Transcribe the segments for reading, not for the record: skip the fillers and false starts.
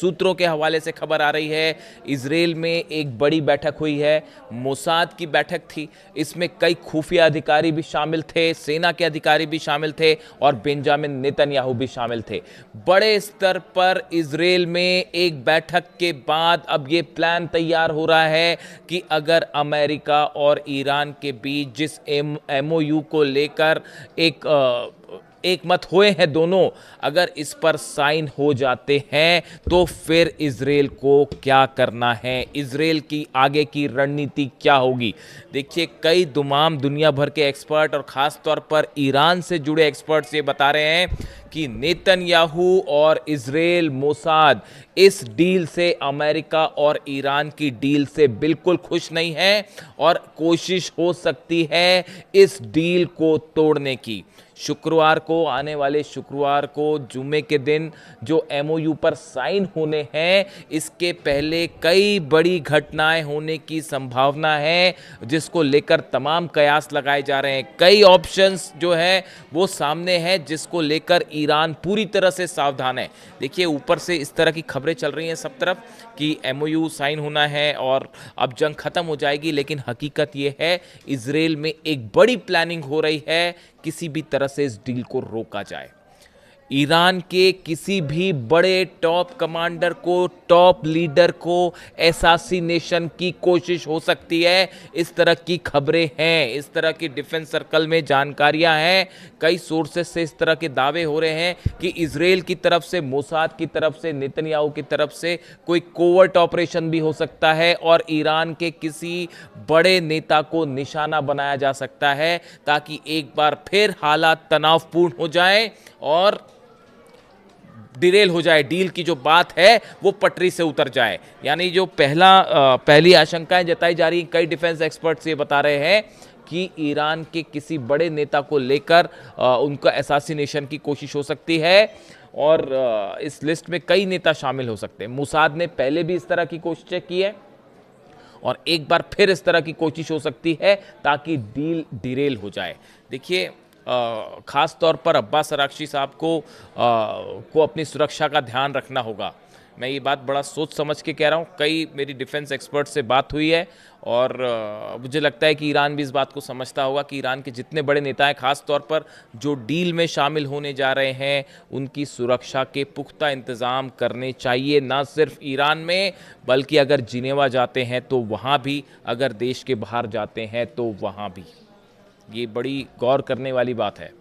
सूत्रों के हवाले से खबर आ रही है, इजराइल में एक बड़ी बैठक हुई है। मोसाद की बैठक थी। इसमें कई खुफिया अधिकारी भी शामिल थे, सेना के अधिकारी भी शामिल थे और बेंजामिन नेतन्याहू भी शामिल थे। बड़े स्तर पर इजराइल में एक बैठक के बाद अब ये प्लान तैयार हो रहा है कि अगर अमेरिका और ईरान के बीच जिस एमओयू को लेकर एक मत हुए हैं दोनों, अगर इस पर साइन हो जाते हैं तो फिर इजराइल को क्या करना है, इजराइल की आगे की रणनीति क्या होगी। देखिए, कई तमाम दुनिया भर के एक्सपर्ट और ख़ास तौर पर ईरान से जुड़े एक्सपर्ट्स ये बता रहे हैं कि नेतन्याहू और इजराइल मोसाद इस डील से, अमेरिका और ईरान की डील से बिल्कुल खुश नहीं है और कोशिश हो सकती है इस डील को तोड़ने की। शुक्रवार को, आने वाले शुक्रवार को, जुमे के दिन जो एमओयू पर साइन होने हैं, इसके पहले कई बड़ी घटनाएं होने की संभावना है, जिसको लेकर तमाम कयास लगाए जा रहे हैं। कई ऑप्शंस जो है वो सामने हैं, जिसको लेकर ईरान पूरी तरह से सावधान है। देखिए, ऊपर से इस तरह की खबरें चल रही हैं सब तरफ कि एमओयू साइन होना है और अब जंग खत्म हो जाएगी, लेकिन हकीकत ये है इजराइल में एक बड़ी प्लानिंग हो रही है, किसी भी तरह से इस डील को रोका जाए। ईरान के किसी भी बड़े टॉप कमांडर को, टॉप लीडर को एसासिनेशन की कोशिश हो सकती है, इस तरह की खबरें हैं, इस तरह की डिफेंस सर्कल में जानकारियां हैं। कई सोर्सेस से इस तरह के दावे हो रहे हैं कि इजराइल की तरफ से, मोसाद की तरफ से, नेतन्याहू की तरफ से कोई कोवर्ट ऑपरेशन भी हो सकता है और ईरान के किसी बड़े नेता को निशाना बनाया जा सकता है, ताकि एक बार फिर हालात तनावपूर्ण हो जाए और डिरेल हो जाए, डील की जो बात है वो पटरी से उतर जाए। यानी जो पहली आशंकाएं जताई जा रही, कई डिफेंस एक्सपर्ट्स ये बता रहे हैं कि ईरान के किसी बड़े नेता को लेकर उनका एसासिनेशन की कोशिश हो सकती है और इस लिस्ट में कई नेता शामिल हो सकते हैं। मोसाद ने पहले भी इस तरह की कोशिशें की है और एक बार फिर इस तरह की कोशिश हो सकती है ताकि डील डिरेल हो जाए। देखिए, खास तौर पर अब्बास अरागची साहब को अपनी सुरक्षा का ध्यान रखना होगा। मैं ये बात बड़ा सोच समझ के कह रहा हूँ। कई मेरी डिफेंस एक्सपर्ट से बात हुई है और मुझे लगता है कि ईरान भी इस बात को समझता होगा कि ईरान के जितने बड़े नेता हैं, खास तौर पर जो डील में शामिल होने जा रहे हैं, उनकी सुरक्षा के पुख्ता इंतज़ाम करने चाहिए, ना सिर्फ ईरान में बल्कि अगर जिनेवा जाते हैं तो वहाँ भी, अगर देश के बाहर जाते हैं तो वहाँ भी। ये बड़ी गौर करने वाली बात है।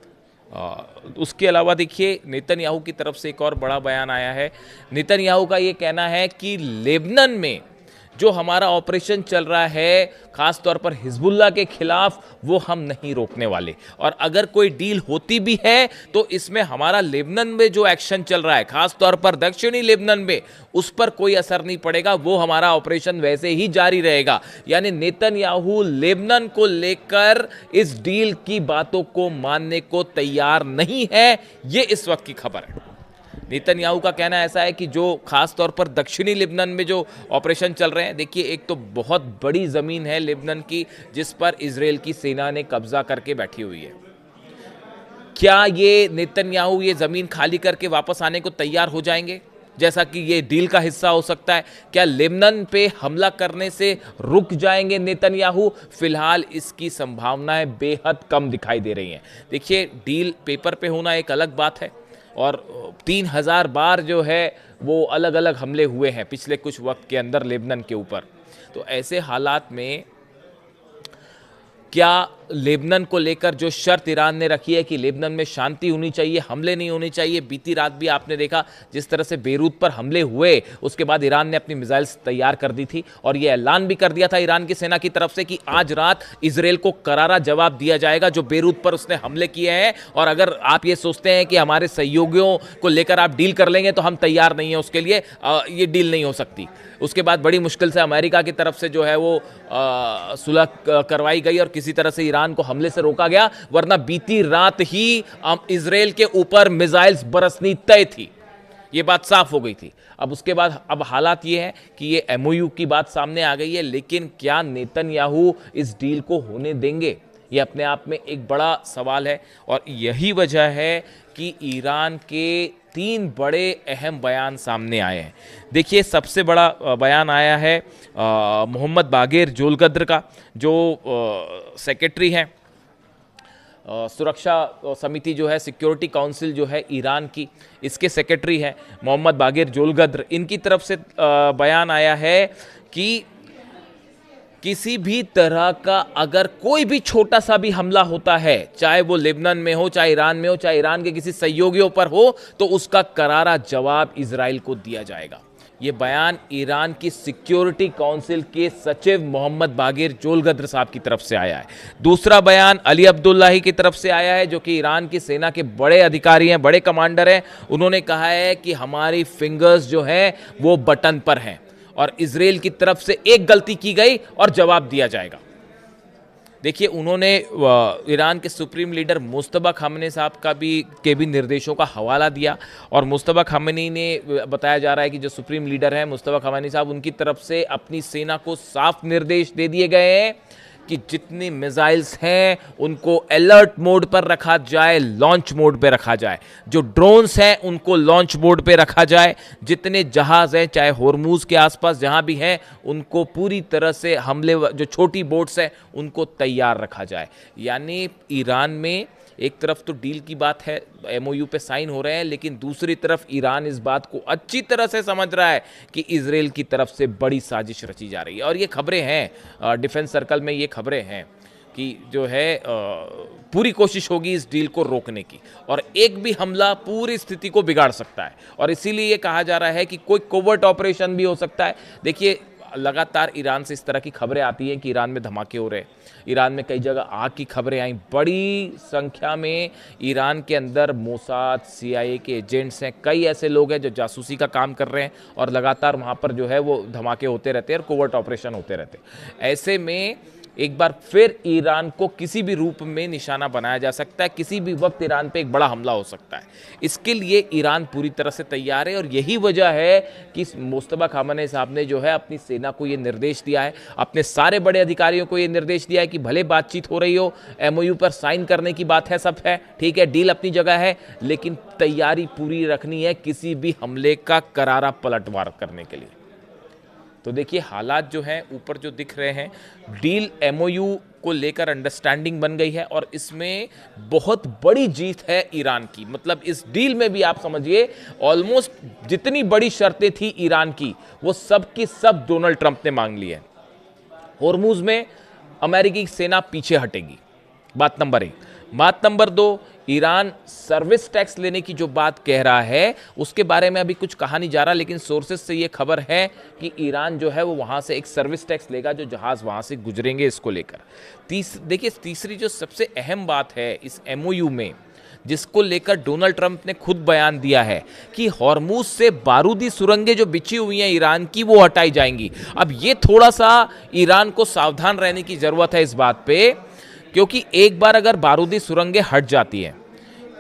उसके अलावा देखिए, नेतन्याहू की तरफ से एक और बड़ा बयान आया है। नेतन्याहू का ये कहना है कि लेबनान में जो हमारा ऑपरेशन चल रहा है, खास तौर पर हिजबुल्लाह के खिलाफ, वो हम नहीं रोकने वाले और अगर कोई डील होती भी है तो इसमें हमारा लेबनान में जो एक्शन चल रहा है, खास तौर पर दक्षिणी लेबनान में, उस पर कोई असर नहीं पड़ेगा, वो हमारा ऑपरेशन वैसे ही जारी रहेगा। यानी नेतन्याहू लेबनान को लेकर इस डील की बातों को मानने को तैयार नहीं है। ये इस वक्त की खबर है। नेतन्याहू का कहना ऐसा है कि जो खास तौर पर दक्षिणी लेबनान में जो ऑपरेशन चल रहे हैं, देखिए, एक तो बहुत बड़ी ज़मीन है लेबनान की जिस पर इजराइल की सेना ने कब्जा करके बैठी हुई है। क्या ये नेतन्याहू ये ज़मीन खाली करके वापस आने को तैयार हो जाएंगे, जैसा कि ये डील का हिस्सा हो सकता है? क्या लेबनान पे हमला करने से रुक जाएंगे नेतन्याहू? फिलहाल इसकी संभावनाएं बेहद कम दिखाई दे रही हैं। देखिए, डील पेपर पे होना एक अलग बात है और 3000 बार जो है वो अलग अलग हमले हुए हैं पिछले कुछ वक्त के अंदर लेबनान के ऊपर। तो ऐसे हालात में क्या लेबनान को लेकर जो शर्त ईरान ने रखी है कि लेबनान में शांति होनी चाहिए, हमले नहीं होने चाहिए। बीती रात भी आपने देखा जिस तरह से बेरूत पर हमले हुए, उसके बाद ईरान ने अपनी मिसाइल्स तैयार कर दी थी और यह ऐलान भी कर दिया था ईरान की सेना की तरफ से कि आज रात इजराइल को करारा जवाब दिया जाएगा जो बेरूत पर उसने हमले किए हैं। और अगर आप ये सोचते हैं कि हमारे सहयोगियों को लेकर आप डील कर लेंगे तो हम तैयार नहीं हैं उसके लिए, ये डील नहीं हो सकती। उसके बाद बड़ी मुश्किल से अमेरिका की तरफ से जो है वो सुलह करवाई गई और किसी तरह से ईरान को हमले से रोका गया, वरना बीती रात ही इजराइल के ऊपर मिसाइल्स बरसनी तय थी। ये बात साफ हो गई थी। अब उसके बाद अब हालात ये है कि ये एमओयू की बात सामने आ गई है, लेकिन क्या नेतन्याहू इस डील को होने देंगे? ये अपने आप में एक बड़ा सवाल है और यही वजह है कि ईरान के तीन बड़े अहम बयान सामने आए हैं। देखिए, सबसे बड़ा बयान आया है मोहम्मद बागेर जोलगद्र का, जो सेक्रेटरी हैं सुरक्षा समिति जो है, सिक्योरिटी काउंसिल जो है ईरान की, इसके सेक्रेटरी हैं मोहम्मद बागेर जोलगद्र। इनकी तरफ से बयान आया है कि किसी भी तरह का अगर कोई भी छोटा सा भी हमला होता है, चाहे वो लेबनान में हो, चाहे ईरान में हो, चाहे ईरान के किसी सहयोगियों पर हो, तो उसका करारा जवाब इजराइल को दिया जाएगा। ये बयान ईरान की सिक्योरिटी काउंसिल के सचिव मोहम्मद बागेर जोलगद्र साहब की तरफ से आया है। दूसरा बयान अली अब्दुल्लाही की तरफ से आया है, जो कि ईरान की सेना के बड़े अधिकारी हैं, बड़े कमांडर हैं। उन्होंने कहा है कि हमारी फिंगर्स जो हैं वो बटन पर हैं और इजराइल की तरफ से एक गलती की गई और जवाब दिया जाएगा। देखिए, उन्होंने ईरान के सुप्रीम लीडर मुस्तफा खामनेई साहब के भी निर्देशों का हवाला दिया और मुस्तफा खामनेई ने बताया जा रहा है कि जो सुप्रीम लीडर हैं मुस्तफा खामनेई साहब, उनकी तरफ से अपनी सेना को साफ निर्देश दे दिए गए हैं कि जितनी मिसाइल्स हैं उनको अलर्ट मोड पर रखा जाए, लॉन्च मोड पे रखा जाए। जो ड्रोन्स हैं उनको लॉन्च मोड पे रखा जाए। जितने जहाज हैं, चाहे होर्मुज के आसपास जहां भी हैं, उनको पूरी तरह से हमले, जो छोटी बोट्स हैं उनको तैयार रखा जाए। यानी ईरान में एक तरफ तो डील की बात है, एमओयू पे साइन हो रहे हैं, लेकिन दूसरी तरफ ईरान इस बात को अच्छी तरह से समझ रहा है कि इजराइल की तरफ से बड़ी साजिश रची जा रही है। और ये खबरें हैं, डिफेंस सर्कल में ये खबरें हैं कि जो है पूरी कोशिश होगी इस डील को रोकने की, और एक भी हमला पूरी स्थिति को बिगाड़ सकता है। और इसीलिए ये कहा जा रहा है कि कोई कोवर्ट ऑपरेशन भी हो सकता है। देखिए, लगातार ईरान से इस तरह की खबरें आती हैं कि ईरान में धमाके हो रहे हैं, ईरान में कई जगह आग की खबरें आई। बड़ी संख्या में ईरान के अंदर मोसाद, सीआईए के एजेंट्स हैं, कई ऐसे लोग हैं जो जासूसी का काम कर रहे हैं और लगातार वहाँ पर जो है वो धमाके होते रहते हैं और कोवर्ट ऑपरेशन होते रहते हैं। ऐसे में एक बार फिर ईरान को किसी भी रूप में निशाना बनाया जा सकता है, किसी भी वक्त ईरान पे एक बड़ा हमला हो सकता है। इसके लिए ईरान पूरी तरह से तैयार है और यही वजह है कि मुस्तफा खामनेई साहब ने जो है अपनी सेना को ये निर्देश दिया है, अपने सारे बड़े अधिकारियों को ये निर्देश दिया है कि भले बातचीत हो रही हो, एमओयू पर साइन करने की बात है, सब है, ठीक है, डील अपनी जगह है, लेकिन तैयारी पूरी रखनी है किसी भी हमले का करारा पलटवार करने के लिए। तो देखिए, हालात जो हैं ऊपर जो दिख रहे हैं, डील एमओयू को लेकर अंडरस्टैंडिंग बन गई है और इसमें बहुत बड़ी जीत है ईरान की। मतलब इस डील में भी आप समझिए ऑलमोस्ट जितनी बड़ी शर्तें थी ईरान की, वो सब की सब डोनाल्ड ट्रंप ने मांग ली है। होर्मुज में अमेरिकी सेना पीछे हटेगी, बात नंबर 1। बात नंबर 2, ईरान सर्विस टैक्स लेने की जो बात कह रहा है उसके बारे में अभी कुछ कहा नहीं जा रहा, लेकिन सोर्सेस से ये खबर है कि ईरान जो है वो वहाँ से एक सर्विस टैक्स लेगा जो जहाज़ वहाँ से गुजरेंगे, इसको लेकर। देखिए, तीसरी जो सबसे अहम बात है इस एमओयू में, जिसको लेकर डोनाल्ड ट्रंप ने खुद बयान दिया है कि हॉर्मुज से बारूदी सुरंगें जो बिछी हुई हैं ईरान की, वो हटाई जाएंगी। अब ये थोड़ा सा ईरान को सावधान रहने की ज़रूरत है इस बात पे, क्योंकि एक बार अगर बारूदी सुरंगें हट जाती हैं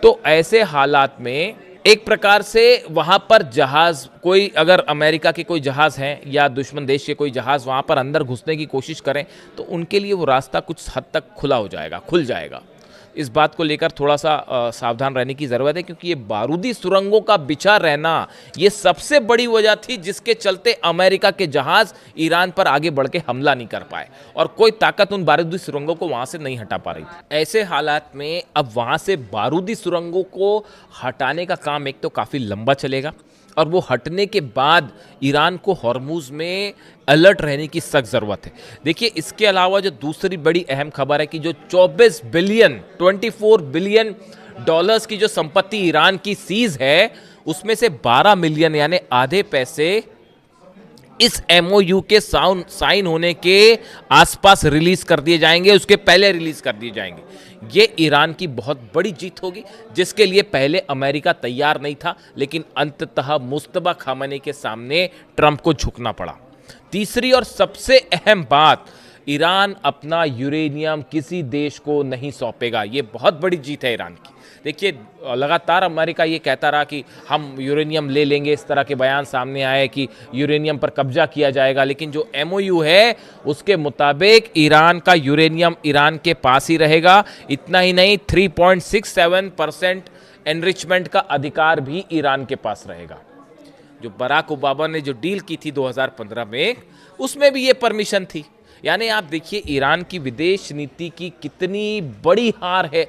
तो ऐसे हालात में एक प्रकार से वहां पर जहाज, कोई अगर अमेरिका के कोई जहाज हैं या दुश्मन देश के कोई जहाज वहां पर अंदर घुसने की कोशिश करें तो उनके लिए वो रास्ता कुछ हद तक खुल जाएगा। इस बात को लेकर थोड़ा सा सावधान रहने की ज़रूरत है, क्योंकि ये बारूदी सुरंगों का बिछा रहना ये सबसे बड़ी वजह थी जिसके चलते अमेरिका के जहाज़ ईरान पर आगे बढ़ के हमला नहीं कर पाए और कोई ताकत उन बारूदी सुरंगों को वहाँ से नहीं हटा पा रही थी। ऐसे हालात में अब वहाँ से बारूदी सुरंगों को हटाने का काम एक तो काफ़ी लंबा चलेगा और वो हटने के बाद ईरान को हॉर्मुज में अलर्ट रहने की सख्त ज़रूरत है। देखिए, इसके अलावा जो दूसरी बड़ी अहम खबर है कि जो 24 बिलियन डॉलर्स की जो संपत्ति ईरान की सीज है, उसमें से 12 मिलियन यानी आधे पैसे इस एमओयू के साइन होने के आसपास रिलीज कर दिए जाएंगे, उसके पहले रिलीज कर दिए जाएंगे। ये ईरान की बहुत बड़ी जीत होगी, जिसके लिए पहले अमेरिका तैयार नहीं था, लेकिन अंततः मुस्तफा खामनेई के सामने ट्रंप को झुकना पड़ा। तीसरी और सबसे अहम बात, ईरान अपना यूरेनियम किसी देश को नहीं सौंपेगा। ये बहुत बड़ी जीत है ईरान की। देखिए, लगातार अमेरिका ये कहता रहा कि हम यूरेनियम ले लेंगे, इस तरह के बयान सामने आए कि यूरेनियम पर कब्जा किया जाएगा, लेकिन जो एमओयू है उसके मुताबिक ईरान का यूरेनियम ईरान के पास ही रहेगा। इतना ही नहीं, 3.67% एनरिचमेंट का अधिकार भी ईरान के पास रहेगा। जो बराक ओबामा ने जो डील की थी 2015 में, उसमें भी ये परमिशन थी। यानी आप देखिए ईरान की विदेश नीति की कितनी बड़ी हार है।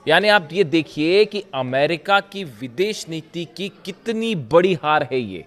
यानी आप ये देखिए कि अमेरिका की विदेश नीति की कितनी बड़ी हार है ये।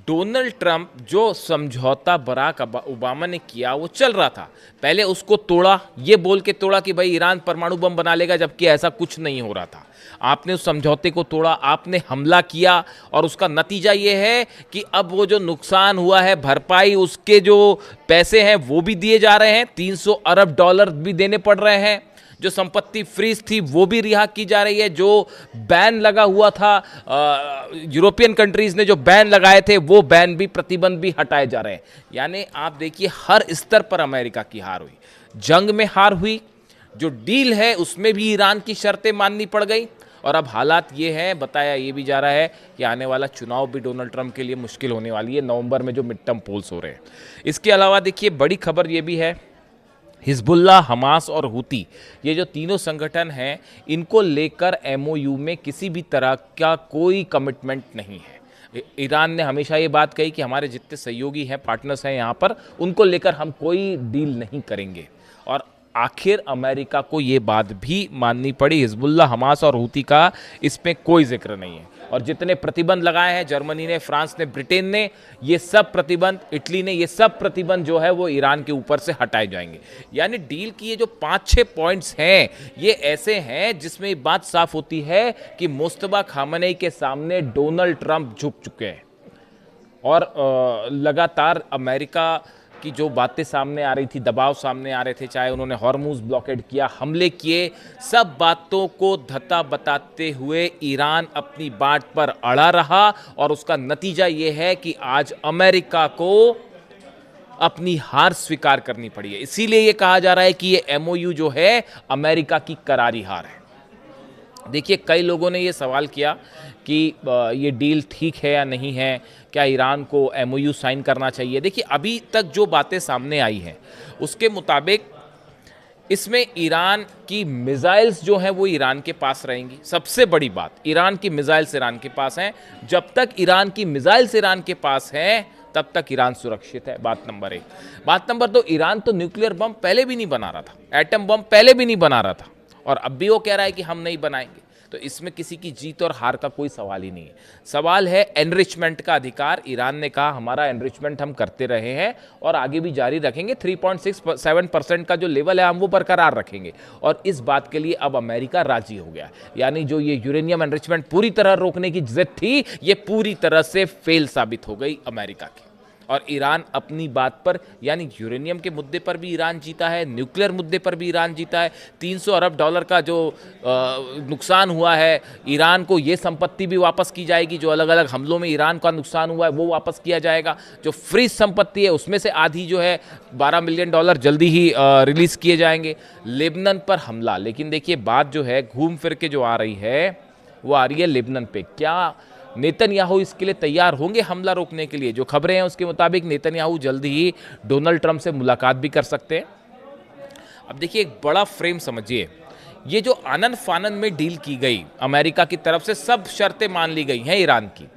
डोनाल्ड ट्रंप जो समझौता बराक ओबामा ने किया वो चल रहा था, पहले उसको तोड़ा, ये बोल के तोड़ा कि भाई ईरान परमाणु बम बना लेगा, जबकि ऐसा कुछ नहीं हो रहा था। आपने उस समझौते को तोड़ा, आपने हमला किया, और उसका नतीजा ये है कि अब वो जो नुकसान हुआ है भरपाई, उसके जो पैसे हैं वो भी दिए जा रहे हैं, $300 अरब भी देने पड़ रहे हैं। जो संपत्ति फ्रीज थी वो भी रिहा की जा रही है। जो बैन लगा हुआ था, यूरोपियन कंट्रीज ने जो बैन लगाए थे वो बैन भी, प्रतिबंध भी हटाए जा रहे हैं। यानी आप देखिए हर स्तर पर अमेरिका की हार हुई, जंग में हार हुई, जो डील है उसमें भी ईरान की शर्तें माननी पड़ गई, और अब हालात ये हैं, बताया ये भी जा रहा है कि आने वाला चुनाव भी डोनाल्ड ट्रंप के लिए मुश्किल होने वाली है, नवंबर में जो मिड टर्म पोल्स हो रहे हैं। इसके अलावा देखिए बड़ी खबर ये भी है, हिजबुल्लाह, हमास और हुती, ये जो तीनों संगठन हैं, इनको लेकर एमओयू में किसी भी तरह का कोई कमिटमेंट नहीं है। ईरान ने हमेशा ये बात कही कि हमारे जितने सहयोगी हैं, पार्टनर्स हैं यहाँ पर, उनको लेकर हम कोई डील नहीं करेंगे, और आखिर अमेरिका को ये बात भी माननी पड़ी। हिजबुल्लाह, हमास और हुती का इसमें कोई जिक्र नहीं है, और जितने प्रतिबंध लगाए हैं जर्मनी ने, फ्रांस ने, ब्रिटेन ने, ये सब प्रतिबंध, इटली ने, ये सब प्रतिबंध जो है वो ईरान के ऊपर से हटाए जाएंगे। यानी डील की ये जो 5-6 पॉइंट्स हैं, ये ऐसे हैं जिसमें ये बात साफ होती है कि मुस्तफा खामनेई के सामने डोनाल्ड ट्रंप झुक चुके हैं, और लगातार अमेरिका की जो बातें सामने आ रही थी, दबाव सामने आ रहे थे, चाहे उन्होंने हॉर्मुज ब्लॉकेड किया, हमले किए, सब बातों को धता बताते हुए ईरान अपनी बात पर अड़ा रहा, और उसका नतीजा ये है कि आज अमेरिका को अपनी हार स्वीकार करनी पड़ी है। इसीलिए ये कहा जा रहा है कि ये एमओयू जो है अमेरिका की करारी हार है। देखिए कई लोगों ने ये सवाल किया कि ये डील ठीक है या नहीं है, क्या ईरान को एमओयू साइन करना चाहिए। देखिए अभी तक जो बातें सामने आई हैं उसके मुताबिक इसमें ईरान की मिसाइल्स जो हैं वो ईरान के पास रहेंगी। सबसे बड़ी बात, ईरान की मिसाइल्स ईरान के पास हैं। जब तक ईरान की मिसाइल्स ईरान के पास हैं तब तक ईरान सुरक्षित है, बात नंबर 1। बात नंबर 2, ईरान तो न्यूक्लियर बम पहले भी नहीं बना रहा था, एटम बम पहले भी नहीं बना रहा था, और अब भी वो कह रहा है कि हम नहीं बनाएंगे। तो इसमें किसी की जीत और हार का कोई सवाल ही नहीं है। सवाल है एनरिचमेंट का अधिकार। ईरान ने कहा हमारा एनरिचमेंट हम करते रहे हैं और आगे भी जारी रखेंगे, 3.67% का जो लेवल है हम वो बरकरार रखेंगे, और इस बात के लिए अब अमेरिका राजी हो गया। यानी जो ये यूरेनियम एनरिचमेंट पूरी तरह रोकने की जिद थी, ये पूरी तरह से फेल साबित हो गई अमेरिका की, और ईरान अपनी बात पर, यानी यूरेनियम के मुद्दे पर भी ईरान जीता है, न्यूक्लियर मुद्दे पर भी ईरान जीता है। $300 अरब का जो नुकसान हुआ है, ईरान को ये संपत्ति भी वापस की जाएगी। जो अलग अलग हमलों में ईरान का नुकसान हुआ है वो वापस किया जाएगा। जो फ्रीज संपत्ति है उसमें से आधी जो है $12 मिलियन जल्दी ही रिलीज किए जाएंगे। लेबनान पर हमला, लेकिन देखिए बात जो है घूम फिर के जो आ रही है वो आ रही है लेबनान पे। क्या नेतन्याहू इसके लिए तैयार होंगे हमला रोकने के लिए? जो खबरें हैं उसके मुताबिक नेतन्याहू जल्दी ही डोनाल्ड ट्रंप से मुलाकात भी कर सकते हैं। अब देखिए एक बड़ा फ्रेम समझिए, ये जो आनन फानन में डील की गई, अमेरिका की तरफ से सब शर्तें मान ली गई हैं ईरान की।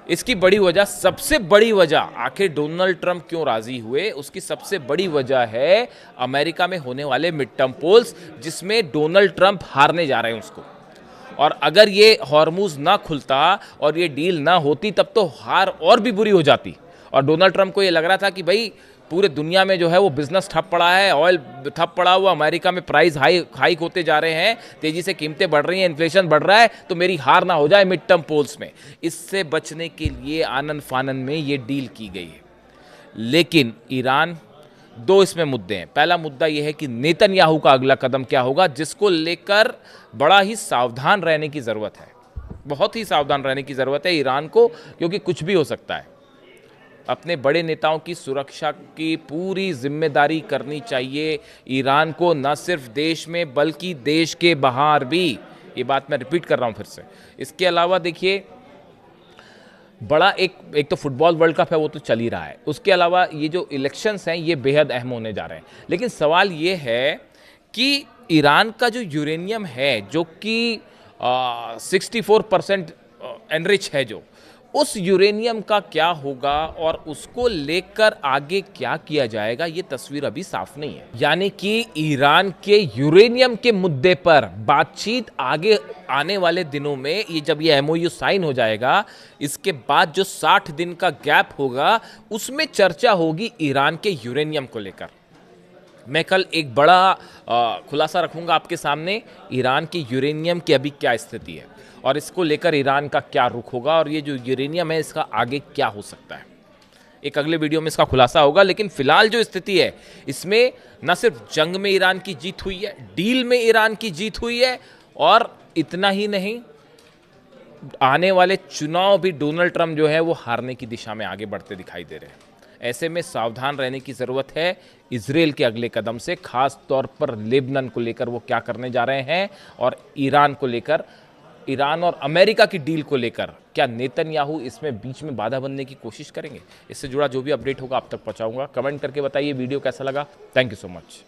इसकी बड़ी वजह, सबसे बड़ी वजह, आखिर डोनाल्ड ट्रंप क्यों राजी हुए, उसकी सबसे बड़ी वजह है अमेरिका में होने वाले मिड टर्म पोल्स, जिसमें डोनाल्ड ट्रंप हारने जा रहे हैं उसको। और अगर ये हॉर्मुज ना खुलता और ये डील ना होती तब तो हार और भी बुरी हो जाती। और डोनाल्ड ट्रंप को ये लग रहा था कि भाई पूरे दुनिया में जो है वो बिजनेस ठप पड़ा है, ऑयल ठप पड़ा हुआ, अमेरिका में प्राइस हाइक होते जा रहे हैं, तेजी से कीमतें बढ़ रही हैं, इन्फ्लेशन बढ़ रहा है, तो मेरी हार ना हो जाए मिड टर्म पोल्स में। इससे बचने के लिए आनन फानन में ये डील की गई है। लेकिन ईरान, दो इसमें मुद्दे हैं। पहला मुद्दा यह है कि नेतन्याहू का अगला कदम क्या होगा, जिसको लेकर बड़ा ही सावधान रहने की ज़रूरत है, बहुत ही सावधान रहने की ज़रूरत है ईरान को, क्योंकि कुछ भी हो सकता है। अपने बड़े नेताओं की सुरक्षा की पूरी जिम्मेदारी करनी चाहिए ईरान को, न सिर्फ देश में बल्कि देश के बाहर भी। ये बात मैं रिपीट कर रहा हूँ फिर से। इसके अलावा देखिए बड़ा एक तो फुटबॉल वर्ल्ड कप है, वो तो चल ही रहा है। उसके अलावा ये जो इलेक्शंस हैं ये बेहद अहम होने जा रहे हैं। लेकिन सवाल ये है कि ईरान का जो यूरेनियम है जो कि 64% एनरिच है, जो उस यूरेनियम का क्या होगा और उसको लेकर आगे क्या किया जाएगा, ये तस्वीर अभी साफ नहीं है। यानी कि ईरान के यूरेनियम के मुद्दे पर बातचीत आगे आने वाले दिनों में, ये जब ये एमओयू साइन हो जाएगा, इसके बाद जो 60 दिन का गैप होगा उसमें चर्चा होगी ईरान के यूरेनियम को लेकर। मैं कल एक बड़ा खुलासा रखूंगा आपके सामने, ईरान के यूरेनियम की अभी क्या स्थिति है और इसको लेकर ईरान का क्या रुख होगा और ये जो यूरेनियम है इसका आगे क्या हो सकता है। एक अगले वीडियो में इसका खुलासा होगा। लेकिन फिलहाल जो स्थिति है इसमें न सिर्फ जंग में ईरान की जीत हुई है, डील में ईरान की जीत हुई है, और इतना ही नहीं, आने वाले चुनाव भी डोनाल्ड ट्रंप जो है वो हारने की दिशा में आगे बढ़ते दिखाई दे रहे हैं। ऐसे में सावधान रहने की ज़रूरत है इजराइल के अगले कदम से, खास तौर पर लेबनान को लेकर वो क्या करने जा रहे हैं, और ईरान को लेकर, ईरान और अमेरिका की डील को लेकर क्या नेतन्याहू इसमें बीच में बाधा बनने की कोशिश करेंगे। इससे जुड़ा जो भी अपडेट होगा आप तक पहुंचाऊंगा। कमेंट करके बताइए वीडियो कैसा लगा। Thank you so much.